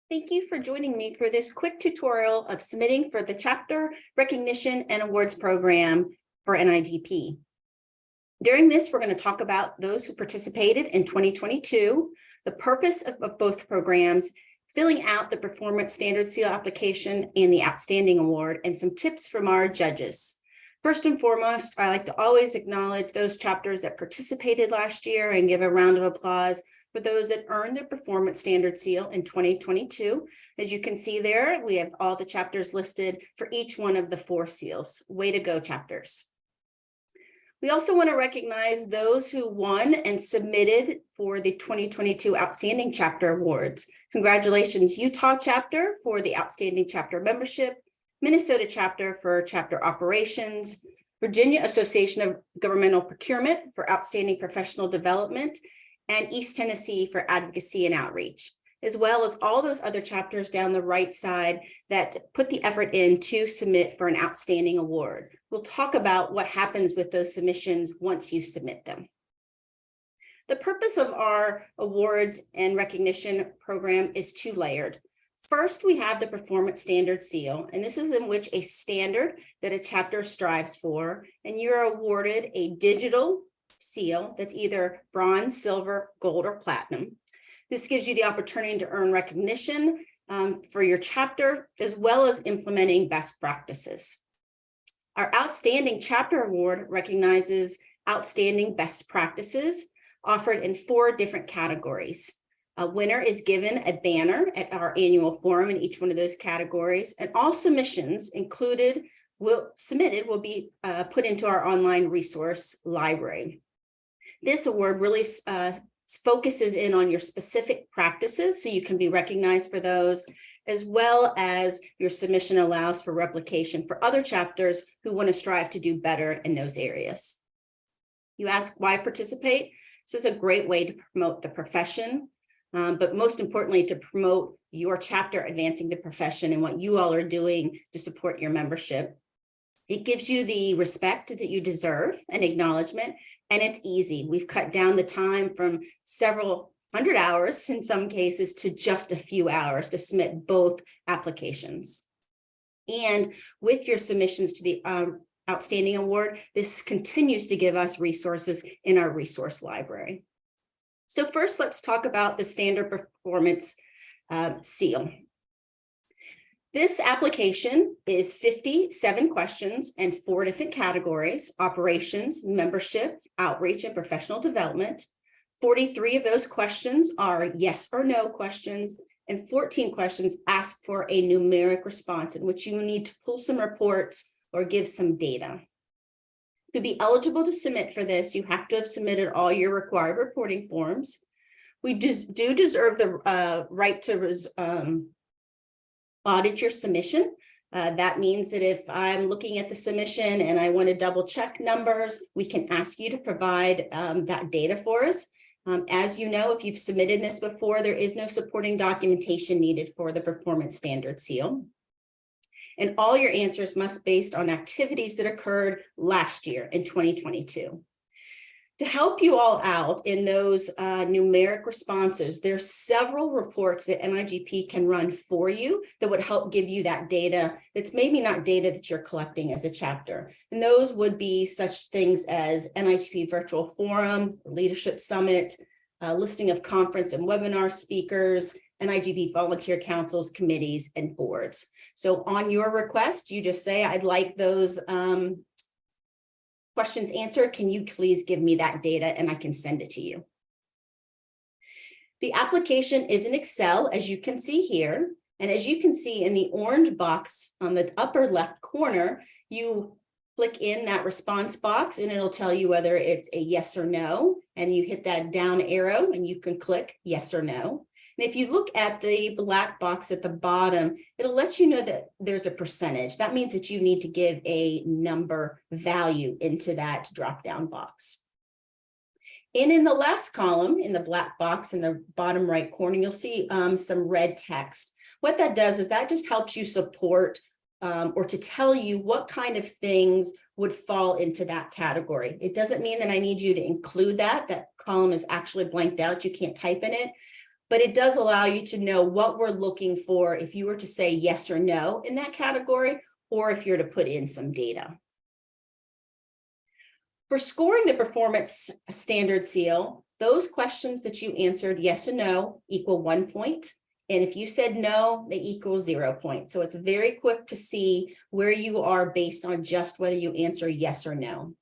Thank you for joining me for this quick tutorial of submitting for the Chapter Recognition and Awards Program for NIGP. During this, we're going to talk about those who participated in 2022, the purpose of both programs, filling out the Performance Standard Seal application and the Outstanding Award, and some tips from our judges. First and foremost, I like to always acknowledge those chapters that participated last year and give a round of applause for those that earned their Performance Standard Seal in 2022. As you can see there, we have all the chapters listed for each one of the 4 seals. Way to go, chapters. We also want to recognize those who won and submitted for the 2022 Outstanding Chapter Awards. Congratulations, Utah Chapter for the Outstanding Chapter Membership, Minnesota Chapter for Chapter Operations, Virginia Association of Governmental Procurement for Outstanding Professional Development, and East Tennessee for Advocacy and Outreach, as well as all those other chapters down the right side that put the effort in to submit for an outstanding award. We'll talk about what happens with those submissions once you submit them. The purpose of our awards and recognition program is 2-layered. First, we have the Performance Standard Seal, and this is in which a standard that a chapter strives for, and you're awarded a digital seal that's either bronze, silver, gold, or platinum. This gives you the opportunity to earn recognition for your chapter, as well as implementing best practices. Our Outstanding Chapter Award recognizes outstanding best practices offered in 4 different categories. A winner is given a banner at our annual forum in each one of those categories, and all submissions submitted will be put into our online resource library. This award really focuses in on your specific practices, so you can be recognized for those, as well as your submission allows for replication for other chapters who want to strive to do better in those areas. You ask why participate? This is a great way to promote the profession, but most importantly, to promote your chapter advancing the profession and what you all are doing to support your membership. It gives you the respect that you deserve and acknowledgement, and it's easy. We've cut down the time from several hundred hours in some cases to just a few hours to submit both applications. And with your submissions to the Outstanding Award, this continues to give us resources in our resource library. So first, let's talk about the Standard Performance Seal. This application is 57 questions and 4 different categories: operations, membership, outreach, and professional development. 43 of those questions are yes or no questions, and 14 questions ask for a numeric response in which you need to pull some reports or give some data. To be eligible to submit for this, you have to have submitted all your required reporting forms. We do deserve the right to audit your submission. That means that if I'm looking at the submission and I want to double check numbers, we can ask you to provide that data for us. As you know, if you've submitted this before, there is no supporting documentation needed for the Performance Standard Seal. And all your answers must be based on activities that occurred last year in 2022. To help you all out in those numeric responses, there's several reports that NIGP can run for you that would help give you that data that's maybe not data that you're collecting as a chapter. And those would be such things as NIGP Virtual Forum, Leadership Summit, listing of conference and webinar speakers, NIGP volunteer councils, committees, and boards. So on your request, you just say, I'd like those questions answered. Can you please give me that data and I can send it to you? The application is in Excel, as you can see here. And as you can see in the orange box on the upper left corner, you click in that response box and it'll tell you whether it's a yes or no. And you hit that down arrow and you can click yes or no. And if you look at the black box at the bottom, it'll let you know that there's a percentage. That means that you need to give a number value into that drop-down box. And in the last column, in the black box in the bottom right corner, you'll see some red text. What that does is that just helps you support or to tell you what kind of things would fall into that category. It doesn't mean that I need you to include that. That column is actually blanked out. You can't type in it. but it does allow you to know what we're looking for if you were to say yes or no in that category, or if you're to put in some data. For scoring the performance standard seal, those questions that you answered yes or no equal 1 point. And if you said no, they equal 0 points. So it's very quick to see where you are based on just whether you answer yes or no.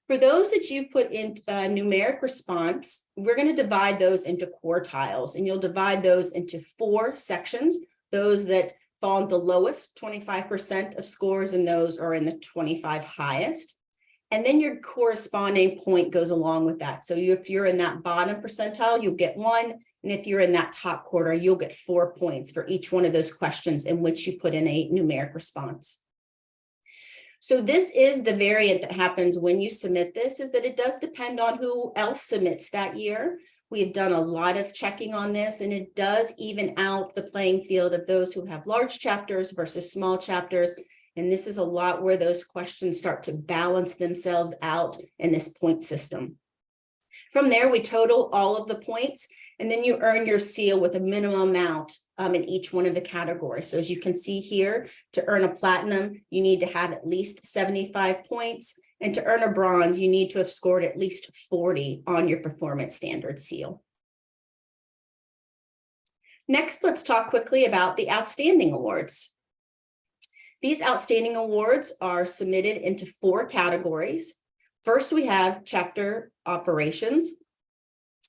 For those that you put in numeric response, we're going to divide those into quartiles, and you'll divide those into 4 sections. Those that fall in the lowest, 25% of scores, and those are in the 25 highest. And then your corresponding point goes along with that. So if you're in that bottom percentile, you'll get 1. And if you're in that top quarter, you'll get 4 points for each one of those questions in which you put in a numeric response. So this is the variant that happens when you submit this, is that it does depend on who else submits that year. We've done a lot of checking on this, and it does even out the playing field of those who have large chapters versus small chapters. And this is a lot where those questions start to balance themselves out in this point system. From there, we total all of the points, and then you earn your seal with a minimum amount in each one of the categories. So as you can see here, to earn a platinum, you need to have at least 75 points. And to earn a bronze, you need to have scored at least 40 on your performance standard seal. Next, let's talk quickly about the outstanding awards. These outstanding awards are submitted into 4 categories. First, we have chapter operations.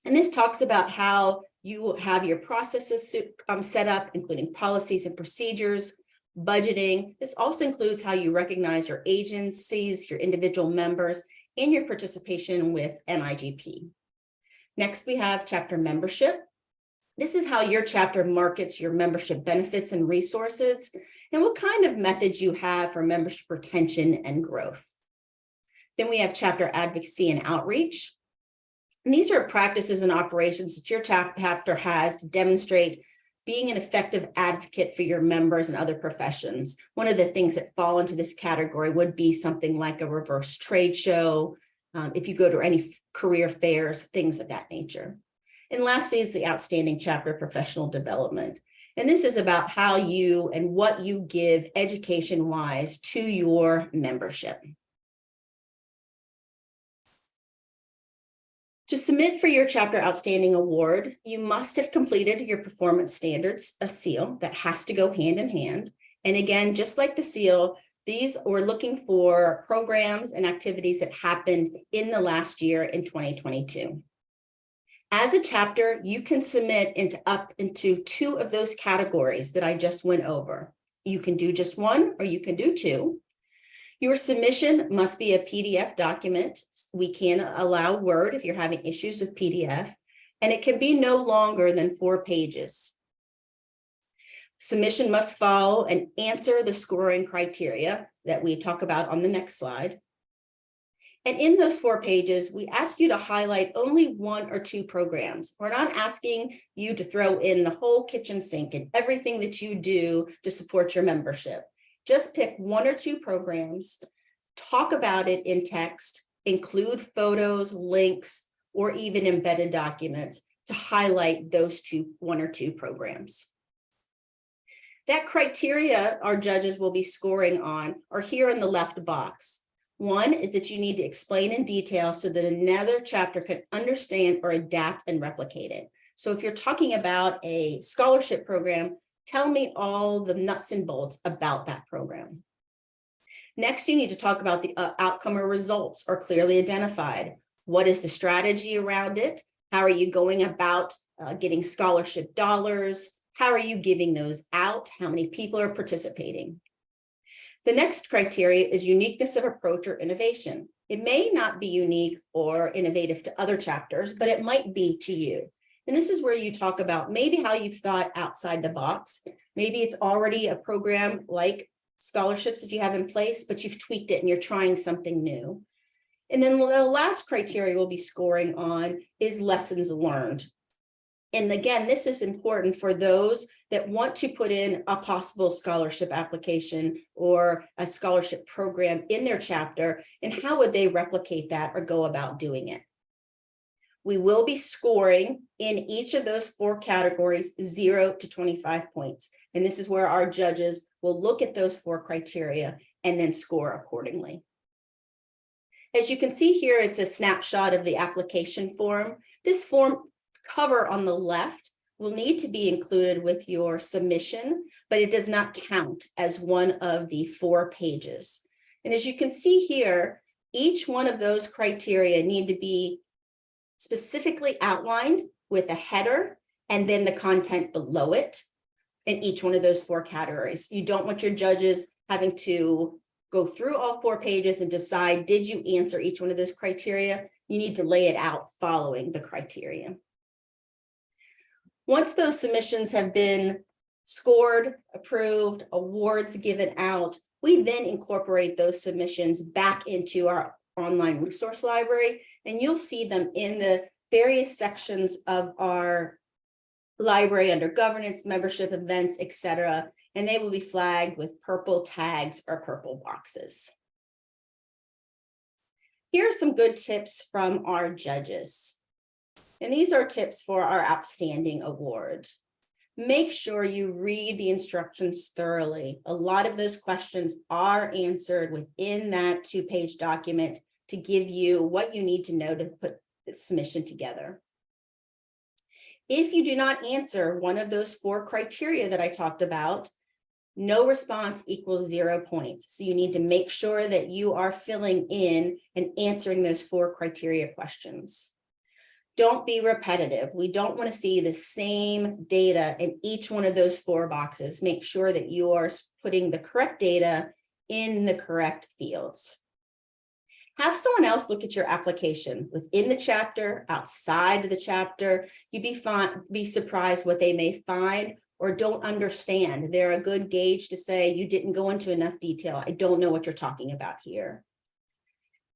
And this talks about how you will have your processes set up, including policies and procedures, budgeting. This also includes how you recognize your agencies, your individual members, and your participation with NIGP. Next, we have chapter membership. This is how your chapter markets your membership benefits and resources, and what kind of methods you have for membership retention and growth. Then we have chapter advocacy and outreach. And these are practices and operations that your chapter has to demonstrate being an effective advocate for your members and other professions. One of the things that fall into this category would be something like a reverse trade show, if you go to any career fairs, things of that nature. And lastly is the outstanding chapter professional development. And this is about how you and what you give education-wise to your membership. To submit for your chapter outstanding award, you must have completed your performance standards, a seal that has to go hand in hand. And again, just like the seal, these we're looking for programs and activities that happened in the last year in 2022. As a chapter, you can submit up into 2 of those categories that I just went over. You can do just 1 or you can do 2. Your submission must be a PDF document. We can allow Word if you're having issues with PDF, and it can be no longer than 4 pages. Submission must follow and answer the scoring criteria that we talk about on the next slide. And in those 4 pages, we ask you to highlight only 1 or 2 programs. We're not asking you to throw in the whole kitchen sink and everything that you do to support your membership. Just pick 1 or 2 programs, talk about it in text, include photos, links, or even embedded documents to highlight those 1 or 2 programs. That criteria our judges will be scoring on are here in the left box. 1 is that you need to explain in detail so that another chapter can understand or adapt and replicate it. So if you're talking about a scholarship program, tell me all the nuts and bolts about that program. Next, you need to talk about the outcome or results are clearly identified. What is the strategy around it? How are you going about getting scholarship dollars? How are you giving those out? How many people are participating? The next criteria is uniqueness of approach or innovation. It may not be unique or innovative to other chapters, but it might be to you. And this is where you talk about maybe how you've thought outside the box. Maybe it's already a program like scholarships that you have in place, but you've tweaked it and you're trying something new. And then the last criteria we'll be scoring on is lessons learned. And again, this is important for those that want to put in a possible scholarship application or a scholarship program in their chapter, and how would they replicate that or go about doing it? We will be scoring in each of those 4 categories, 0 to 25 points. And this is where our judges will look at those 4 criteria and then score accordingly. As you can see here, it's a snapshot of the application form. This form cover on the left will need to be included with your submission, but it does not count as one of the 4 pages. And as you can see here, each one of those criteria need to be specifically outlined with a header and then the content below it in each one of those 4 categories. You don't want your judges having to go through all 4 pages and decide, did you answer each one of those criteria? You need to lay it out following the criteria. Once those submissions have been scored, approved, awards given out, we then incorporate those submissions back into our online resource library, and you'll see them in the various sections of our library under governance, membership, events, etc. And they will be flagged with purple tags or purple boxes. Here are some good tips from our judges. And these are tips for our outstanding award. Make sure you read the instructions thoroughly. A lot of those questions are answered within that 2-page document to give you what you need to know to put the submission together. If you do not answer one of those 4 criteria that I talked about, no response equals 0 points. So you need to make sure that you are filling in and answering those 4 criteria questions. Don't be repetitive. We don't want to see the same data in each one of those 4 boxes. Make sure that you are putting the correct data in the correct fields. Have someone else look at your application within the chapter, outside of the chapter. You'd be surprised what they may find or don't understand. They're a good gauge to say, you didn't go into enough detail. I don't know what you're talking about here.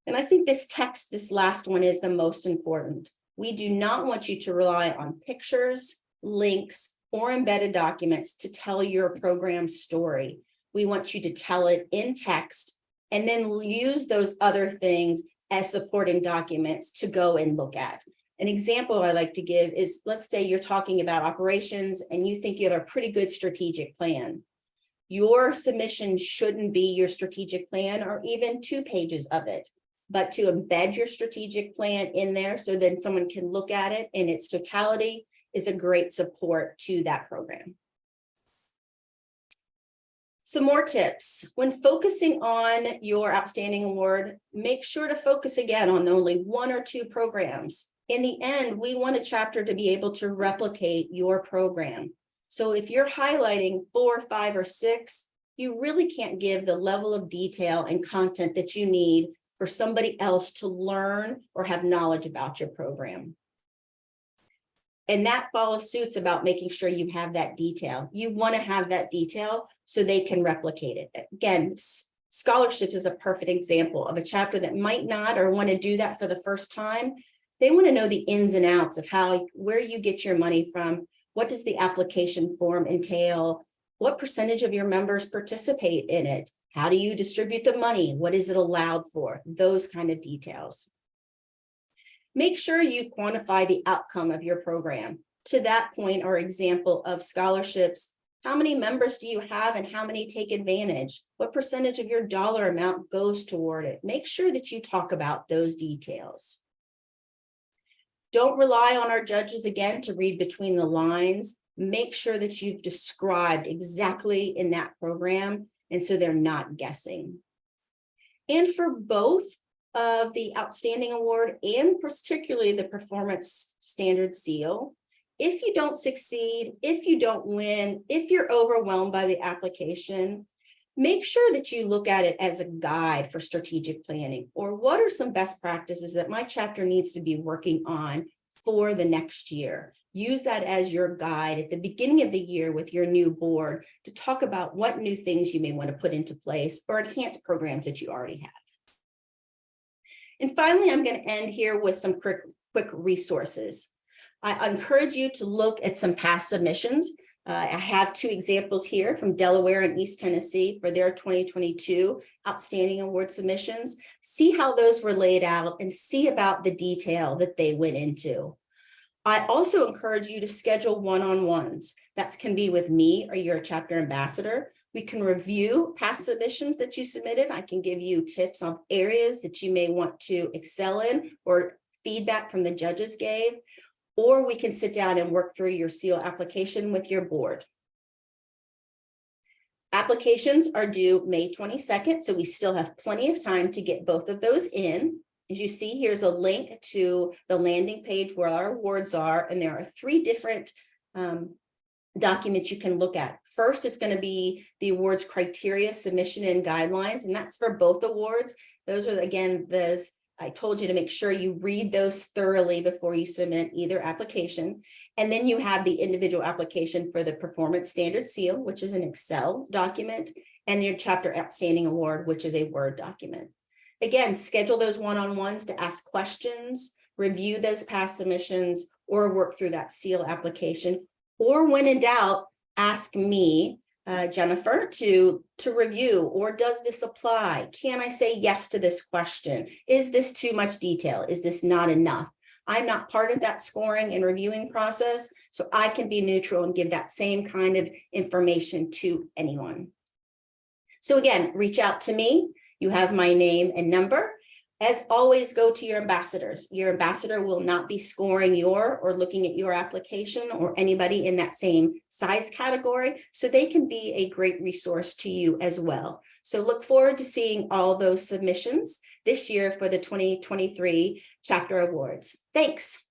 And I think this last one is the most important. We do not want you to rely on pictures, links, or embedded documents to tell your program story. We want you to tell it in text and then use those other things as supporting documents to go and look at. An example I like to give is, let's say you're talking about operations and you think you have a pretty good strategic plan. Your submission shouldn't be your strategic plan or even 2 pages of it, but to embed your strategic plan in there so then someone can look at it in its totality is a great support to that program. Some more tips. When focusing on your outstanding award, make sure to focus again on only 1 or 2 programs. In the end, we want a chapter to be able to replicate your program. So if you're highlighting 4, 5, or 6, you really can't give the level of detail and content that you need for somebody else to learn or have knowledge about your program. And that follows suits about making sure you have that detail. You want to have that detail so they can replicate it. Again, scholarships is a perfect example of a chapter that might not or want to do that for the first time. They want to know the ins and outs of where you get your money from. What does the application form entail? What percentage of your members participate in it? How do you distribute the money? What is it allowed for? Those kind of details. Make sure you quantify the outcome of your program. To that point or example of scholarships, how many members do you have and how many take advantage? What percentage of your dollar amount goes toward it? Make sure that you talk about those details. Don't rely on our judges again to read between the lines. Make sure that you've described exactly in that program, and so they're not guessing. And for both of the Outstanding Award and particularly the Performance Standard Seal, if you don't succeed, if you don't win, if you're overwhelmed by the application, make sure that you look at it as a guide for strategic planning, or what are some best practices that my chapter needs to be working on for the next year. Use that as your guide at the beginning of the year with your new board to talk about what new things you may want to put into place or enhance programs that you already have. And finally, I'm going to end here with some quick resources. I encourage you to look at some past submissions. I have two examples here from Delaware and East Tennessee for their 2022 Outstanding Award submissions. See how those were laid out and see about the detail that they went into. I also encourage you to schedule one-on-ones. That can be with me or your chapter ambassador. We can review past submissions that you submitted. I can give you tips on areas that you may want to excel in or feedback from the judges gave. Or we can sit down and work through your seal application with your board. Applications are due May 22nd, so we still have plenty of time to get both of those in. As you see, here's a link to the landing page where our awards are, and there are 3 different documents you can look at. First, it's going to be the awards criteria, submission, and guidelines, and that's for both awards. Those are, again, those I told you to make sure you read those thoroughly before you submit either application. And then you have the individual application for the Performance Standard Seal, which is an Excel document, and your Chapter Outstanding Award, which is a Word document. Again, schedule those one-on-ones to ask questions, review those past submissions, or work through that seal application. Or when in doubt, ask me, Jennifer, to review, or does this apply? Can I say yes to this question? Is this too much detail? Is this not enough? I'm not part of that scoring and reviewing process, so I can be neutral and give that same kind of information to anyone. So again, reach out to me. You have my name and number. As always, go to your ambassadors. Your ambassador will not be scoring your or looking at your application or anybody in that same size category, so they can be a great resource to you as well. So look forward to seeing all those submissions this year for the 2023 Chapter Awards. Thanks.